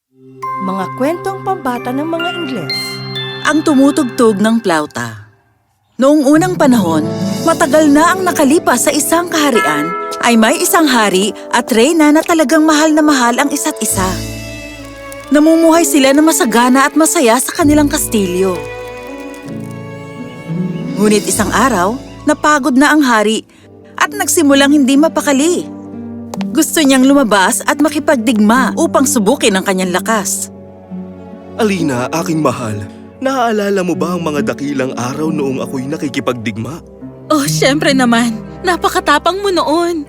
Mga kwentong pambata ng mga Ingles. Ang tumutugtog ng plauta. Noong unang panahon, matagal na ang nakalipas sa isang kaharian, ay may isang hari at reyna na talagang mahal na mahal ang isa't isa. Namumuhay sila na masagana at masaya sa kanilang kastilyo. Ngunit isang araw, napagod na ang hari at nagsimulang hindi mapakali. Gusto niyang lumabas at makipagdigma upang subukin ang kanyang lakas. Alina, aking mahal, naaalala mo ba ang mga dakilang araw noong ako'y nakikipagdigma? Oh, syempre naman. Napakatapang mo noon.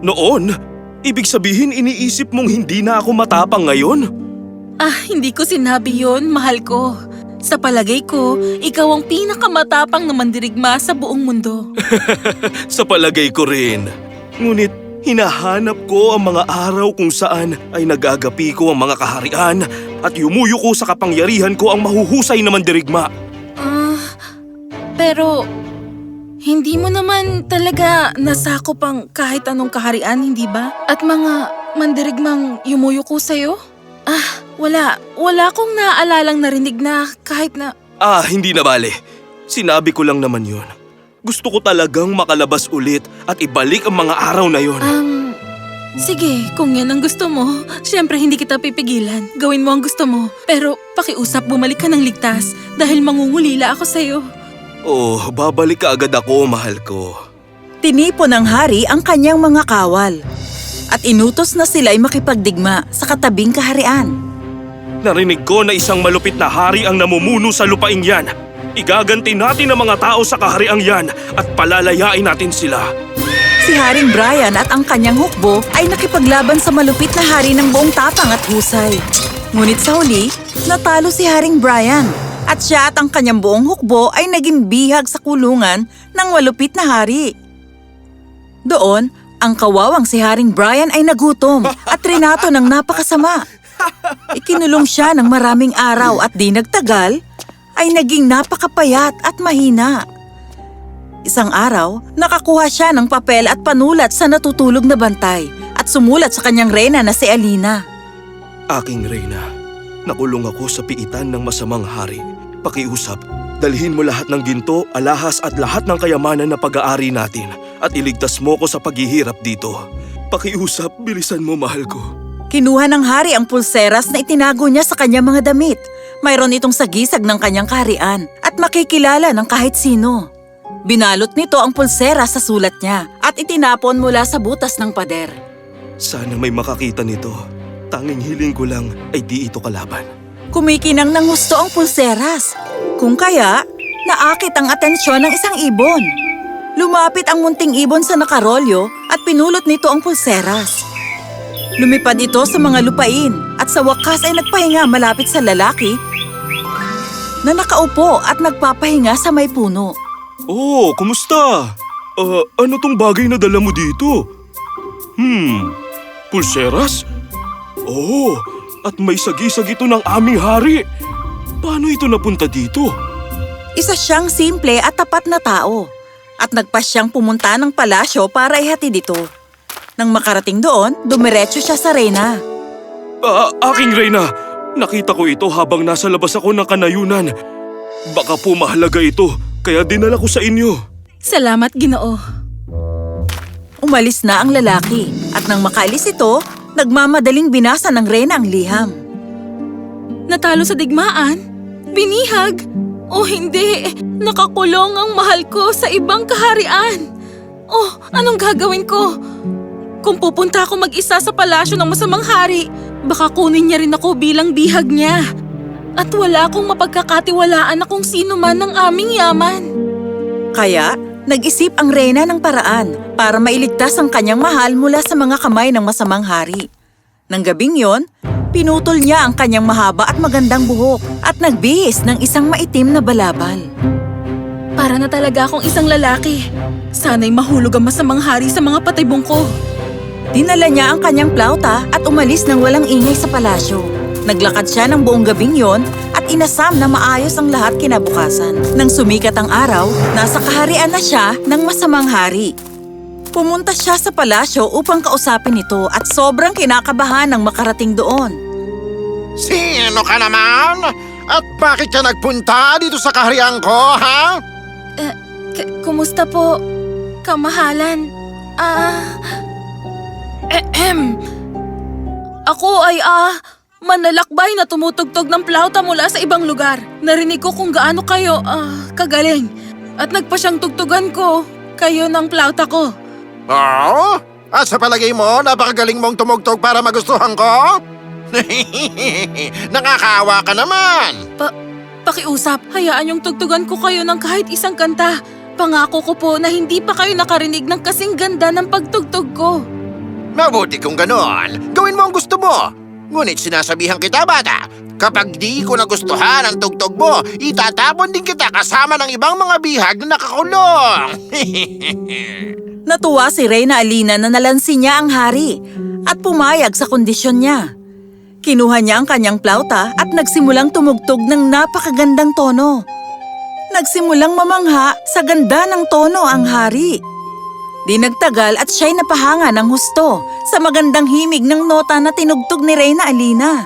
Noon? Ibig sabihin iniisip mong hindi na ako matapang ngayon? Hindi ko sinabi yon, mahal ko. Sa palagay ko, ikaw ang pinakamatapang na mandirigma sa buong mundo. Sa palagay ko rin. Ngunit hinahanap ko ang mga araw kung saan ay nagagapi ko ang mga kaharian at yumuyuko sa kapangyarihan ko ang mahuhusay na mandirigma. Pero, hindi mo naman talaga nasakop ang kahit anong kaharian, hindi ba? At mga mandirigmang yumuyuko sa'yo? Wala akong naaalalang narinig na kahit na… Hindi na bale. Sinabi ko lang naman yun. Gusto ko talagang makalabas ulit at ibalik ang mga araw na yun. Sige, kung yan ang gusto mo, syempre hindi kita pipigilan. Gawin mo ang gusto mo. Pero pakiusap bumalik ka ng ligtas dahil mangungulila ako sa'yo. Oh, babalik ka agad ako, mahal ko. Tinipon ng hari ang kanyang mga kawal at inutos na sila'y makipagdigma sa katabing kaharian. Narinig ko na isang malupit na hari ang namumuno sa lupaing yan. Igaganti natin ang mga tao sa kahariang yan at palalayain natin sila. Si Haring Brian at ang kanyang hukbo ay nakipaglaban sa malupit na hari ng buong tapang at husay. Ngunit sa huli, natalo si Haring Brian at siya at ang kanyang buong hukbo ay naging bihag sa kulungan ng malupit na hari. Doon, ang kawawang si Haring Brian ay nagutom at trinato ng napakasama. Ikinulong siya ng maraming araw at di nagtagal, ay naging napakapayat at mahina. Isang araw, nakakuha siya ng papel at panulat sa natutulog na bantay at sumulat sa kanyang reyna na si Alina. Aking reyna, nakulong ako sa piitan ng masamang hari. Pakiusap, dalhin mo lahat ng ginto, alahas at lahat ng kayamanan na pag-aari natin at iligtas mo ko sa paghihirap dito. Pakiusap, bilisan mo, mahal ko. Kinuha ng hari ang pulseras na itinago niya sa kanyang mga damit. Mayroon itong sagisag ng kanyang kaharian at makikilala ng kahit sino. Binalot nito ang pulsera sa sulat niya at itinapon mula sa butas ng pader. Sana may makakita nito. Tanging hiling ko lang ay di ito kalaban. Kumikinang ng husto ang pulseras. Kung kaya, naakit ang atensyon ng isang ibon. Lumapit ang munting ibon sa nakarolyo at pinulot nito ang pulseras. Lumipad ito sa mga lupain at sa wakas ay nagpahinga malapit sa lalaki na nakaupo at nagpapahinga sa may puno. Oh, kumusta? Ano tong bagay na dala mo dito? Pulseras? Oh, at may sagisag ito ng aming hari. Paano ito napunta dito? Isa siyang simple at tapat na tao at nagpasyang pumunta ng palasyo para ihatid ito. Nang makarating doon, dumiretso siya sa reyna. Aking reyna, nakita ko ito habang nasa labas ako ng kanayunan. Baka po mahalaga ito, kaya dinala ko sa inyo. Salamat, Ginoo. Umalis na ang lalaki at nang makaalis ito, nagmamadaling binasa ng reyna ang liham. Natalo sa digmaan? Binihag? O hindi, nakakulong ang mahal ko sa ibang kaharian. Oh, anong gagawin ko? Kung pupunta ako mag-isa sa palasyo ng masamang hari, baka kunin niya rin ako bilang bihag niya. At wala akong mapagkakatiwalaan na kung sino man ang aming yaman. Kaya, nag-isip ang reyna ng paraan para mailigtas ang kanyang mahal mula sa mga kamay ng masamang hari. Nang gabing yon, pinutol niya ang kanyang mahaba at magandang buhok at nagbihis ng isang maitim na balabal. Para na talaga akong isang lalaki. Sana'y mahulog ang masamang hari sa mga patibong ko. Dinala niya ang kanyang plauta at umalis ng walang ingay sa palasyo. Naglakad siya ng buong gabing yon at inasam na maayos ang lahat kinabukasan. Nang sumikat ang araw, nasa kaharian na siya ng masamang hari. Pumunta siya sa palasyo upang kausapin ito at sobrang kinakabahan ng makarating doon. Sino ka naman? At bakit ka nagpunta dito sa kaharian ko, ha? Kumusta po, kamahalan? Ako ay manlalakbay na tumutugtog ng plauta mula sa ibang lugar. Narinig ko kung gaano kayo kagaling. At nagpa siyang tugtugan ko kayo ng plauta ko. Oo? At sa palagay mo, napakagaling mong tumugtog para magustuhan ko? Nakakaawa ka naman! Pakiusap, hayaan yung tugtugan ko kayo ng kahit isang kanta. Pangako ko po na hindi pa kayo nakarinig ng kasing ganda ng pagtugtog ko. Mabuti kung ganon. Gawin mo ang gusto mo. Ngunit sinasabihan kita, bata, kapag di ko nagustuhan ang tugtog mo, itatapon din kita kasama ng ibang mga bihag na nakakulong. Natuwa si Reyna Alina na nalansin niya ang hari at pumayag sa kondisyon niya. Kinuha niya ang kanyang plauta at nagsimulang tumugtog ng napakagandang tono. Nagsimulang mamangha sa ganda ng tono ang hari. Di nagtagal at siya'y napahanga ng husto sa magandang himig ng nota na tinugtog ni Reyna Alina.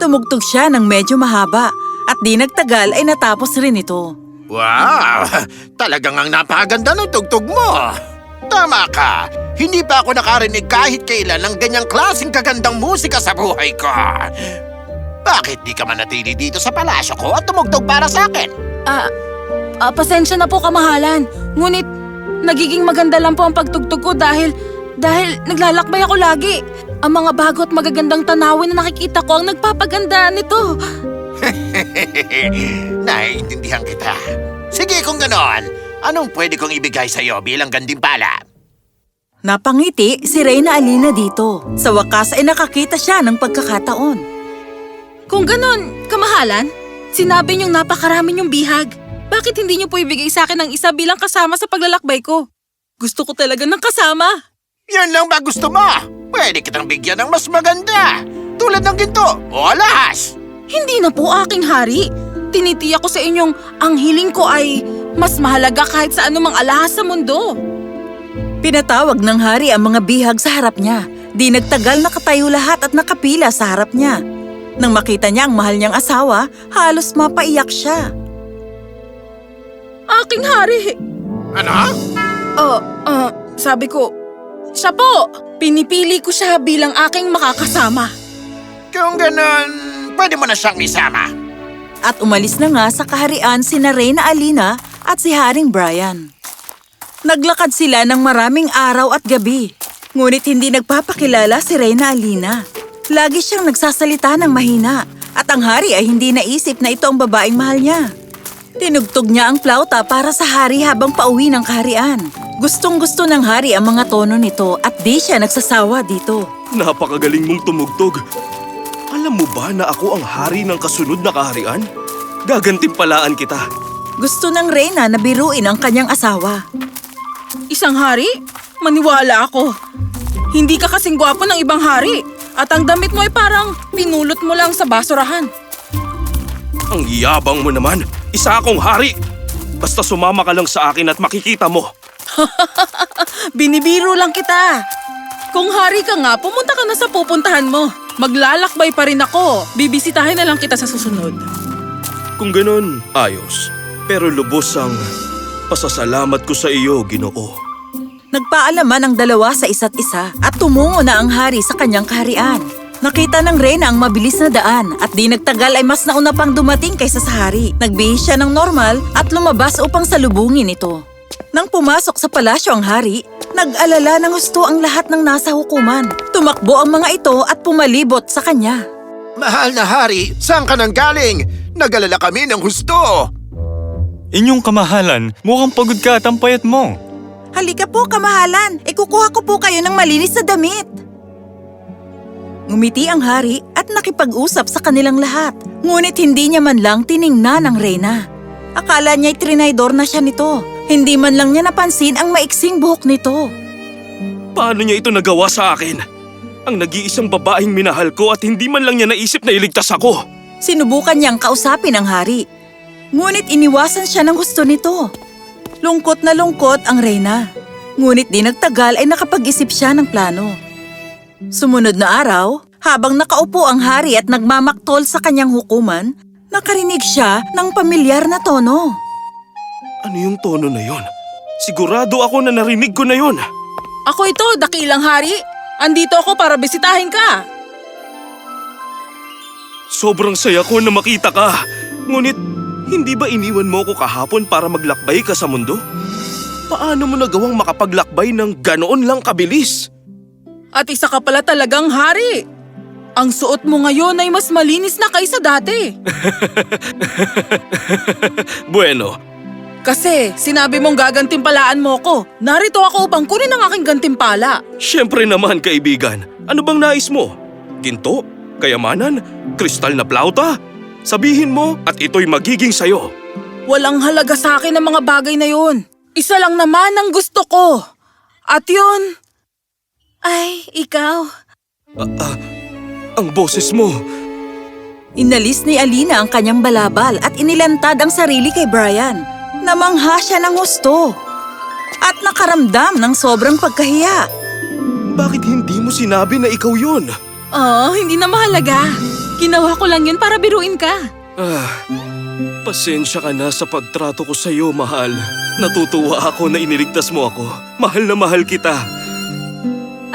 Tumugtog siya ng medyo mahaba at di nagtagal ay natapos rin ito. Wow! Talagang ang napakaganda ng tugtog mo! Tama ka! Hindi pa ako nakarinig kahit kailan ng ganyang klaseng kagandang musika sa buhay ko. Bakit di ka manatili dito sa palasyo ko at tumugtog para sa akin? Pasensya na po, kamahalan. Ngunit nagiging maganda lang po ang pagtugtog ko dahil naglalakbay ako lagi. Ang mga bago at magagandang tanawin na nakikita ko ang nagpapaganda nito. Naiintindihan kita. Sige kung ganon, anong pwede kong ibigay sa'yo bilang gantimpala? Napangiti si Reyna Alina dito. Sa wakas ay nakakita siya ng pagkakataon. Kung ganon, kamahalan, sinabi niyong napakarami niyong bihag. Bakit hindi niyo po ibigay sa akin ng isa bilang kasama sa paglalakbay ko? Gusto ko talaga ng kasama. Yan lang ba gusto mo? Pwede kitang bigyan ng mas maganda. Tulad ng ginto o alahas. Hindi na po, aking hari. Tinitiyak ko sa inyong ang hiling ko ay mas mahalaga kahit sa anumang alahas sa mundo. Pinatawag ng hari ang mga bihag sa harap niya. Di nagtagal nakatayo lahat at nakapila sa harap niya. Nang makita niya ang mahal niyang asawa, halos mapaiyak siya. Aking hari! Ano? Sabi ko, siya po! Pinipili ko siya bilang aking makakasama. Kung ganon, pwede mo na siyang isama. At umalis na nga sa kaharian sina Reyna Alina at si Haring Brian. Naglakad sila ng maraming araw at gabi. Ngunit hindi nagpapakilala si Reyna Alina. Lagi siyang nagsasalita ng mahina at ang hari ay hindi naisip na ito ang babaeng mahal niya. Tinugtog niya ang flauta para sa hari habang pauwi ng kaharian. Gustong-gusto ng hari ang mga tono nito at di siya nagsasawa dito. Napakagaling mong tumugtog. Alam mo ba na ako ang hari ng kasunod na kaharian? Gagantimpalaan kita. Gusto ng Reyna na biruin ang kanyang asawa. Isang hari? Maniwala ako. Hindi ka kasing gwapo ng ibang hari. At ang damit mo ay parang pinulot mo lang sa basurahan. Ang yabang mo naman. Isa akong hari. Basta sumama ka lang sa akin at makikita mo. Binibiro lang kita. Kung hari ka nga, pumunta ka na sa pupuntahan mo. Maglalakbay pa rin ako. Bibisitahin na lang kita sa susunod. Kung ganun, ayos. Pero lubos ang pasasalamat ko sa iyo, Ginoo. Nagpaalaman ang dalawa sa isa't isa at tumungo na ang hari sa kanyang kaharian. Nakita ng Reyna ang mabilis na daan at di nagtagal ay mas nauna pang dumating kaysa sa hari. Nagbihis siya ng normal at lumabas upang salubungin ito. Nang pumasok sa palasyo ang hari, nag-alala ng gusto ang lahat ng nasa hukuman. Tumakbo ang mga ito at pumalibot sa kanya. Mahal na hari, saan ka nang galing? Nag-alala kami ng husto. Inyong kamahalan, mukhang pagod ka at ang payat mo. Halika po, kamahalan. Ikukuha ko po kayo ng malinis na damit. Ngumiti ang hari at nakipag-usap sa kanilang lahat. Ngunit hindi niya man lang tiningnan ang Reyna. Akala niya'y trinaydor na siya nito. Hindi man lang niya napansin ang maiksing buhok nito. Paano niya ito nagawa sa akin? Ang nag-iisang babaeng minahal ko at hindi man lang niya naisip na iligtas ako. Sinubukan niyang kausapin ang hari. Ngunit iniwasan siya ng gusto nito. Lungkot na lungkot ang Reyna. Ngunit di nagtagal ay nakapag-isip siya ng plano. Sumunod na araw, habang nakaupo ang hari at nagmamaktol sa kanyang hukuman, nakarinig siya ng pamilyar na tono. Ano yung tono na yon? Sigurado ako na narinig ko na yon. Ako ito, dakilang hari. Andito ako para bisitahin ka. Sobrang saya ko na makita ka. Ngunit, hindi ba iniwan mo ko kahapon para maglakbay ka sa mundo? Paano mo nagawang makapaglakbay ng ganoon lang kabilis? At isa ka pala talagang hari. Ang suot mo ngayon ay mas malinis na kaysa dati. Bueno, Kasi sinabi mong gagantimpalaan mo ko. Narito ako upang kunin ang aking gantimpala. syempre naman kaibigan. Ano bang nais mo? Ginto? Kayamanan? Kristal na plauta? Sabihin mo at ito'y magiging sayo. Walang halaga sa akin ang mga bagay na yun. Isa lang naman ang gusto ko. At yun, ay ikaw. Ang boses mo. Inalis ni Alina ang kanyang balabal at inilantad ang sarili kay Brian. Namangha siya ng husto at nakaramdam ng sobrang pagkahiya. Bakit hindi mo sinabi na ikaw yun? Oh, hindi na mahalaga. Ginawa ko lang yun para biruin ka. Pasensya ka na sa pagtrato ko sa'yo, mahal. Natutuwa ako na iniligtas mo ako. Mahal na mahal kita.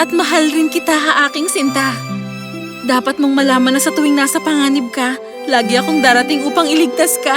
At mahal rin kita, aking sinta. Dapat mong malaman na sa tuwing nasa panganib ka, lagi akong darating upang iligtas ka.